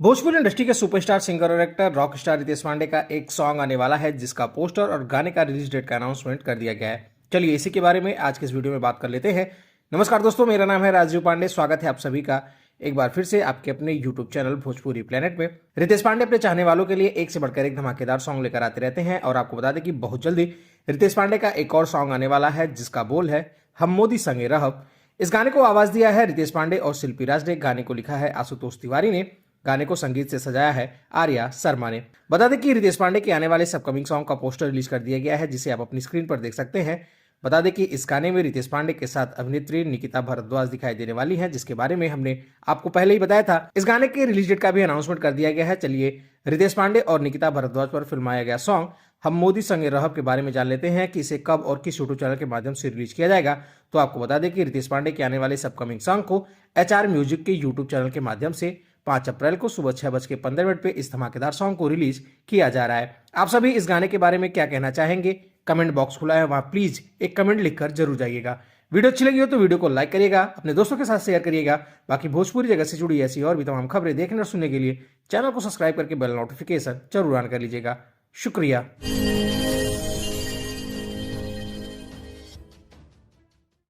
Bhojpuri industry के superstar singer और actor rock star Ritesh Pandey का एक सॉन्ग आने वाला है जिसका पोस्टर और गाने का रिलीज डेट का अनाउंसमेंट कर दिया गया है। चलिए इसी के बारे में आज के इस वीडियो में बात कर लेते हैं। नमस्कार दोस्तों, मेरा नाम है राजीव पांडे। स्वागत है आप सभी का एक बार फिर से आपके अपने यूट्यूब चैनल भोजपुरी प्लेनेट में। रितेश पांडे अपने चाहने वालों के लिए एक से बढ़कर एक धमाकेदार सॉन्ग लेकर आते रहते हैं और आपको बता दें कि बहुत जल्दी रितेश पांडे का एक और सॉन्ग आने वाला है जिसका बोल है हम मोदी संगे रहब। इस गाने को आवाज दिया है रितेश पांडे और शिल्पी राज ने। गाने को लिखा है आशुतोष तिवारी ने। गाने को संगीत से सजाया है आर्या शर्मा ने। बता दें कि रितेश पांडे के आने वाले इस अपकमिंग सॉन्ग का पोस्टर रिलीज कर दिया गया है जिसे आप अपनी स्क्रीन पर देख सकते हैं। बता दें कि इस गाने में रितेश पांडे के साथ अभिनेत्री निकिता भरद्वाज दिखाई देने वाली हैं, जिसके बारे में हमने आपको पहले ही बताया था। इस गाने के रिलीज डेट का भी अनाउंसमेंट कर दिया गया है। चलिए रितेश पांडे और निकिता भरद्वाज पर फिल्माया गया सॉन्ग हम मोदी संगे रहब के बारे में जान लेते हैं कि इसे कब और किस यूट्यूब चैनल के माध्यम से रिलीज किया जाएगा। तो आपको बता दें कि रितेश पांडे के आने वाले इस अपकमिंग सॉन्ग को HR म्यूजिक के यूट्यूब चैनल के माध्यम से 5 अप्रैल को सुबह 6:15 पे इस धमाकेदार सॉन्ग को रिलीज किया जा रहा है। आप सभी इस गाने के बारे में क्या कहना चाहेंगे? कमेंट बॉक्स खुला है, वहां प्लीज एक कमेंट लिखकर जरूर जाइएगा। वीडियो अच्छी लगी हो तो वीडियो को लाइक करिएगा, अपने दोस्तों के साथ शेयर करिएगा। बाकी भोजपुरी जगह से जुड़ी ऐसी और भी तमाम खबरें देखने और सुनने के लिए चैनल को सब्सक्राइब करके बेल नोटिफिकेशन जरूर ऑन कर लीजिएगा। शुक्रिया।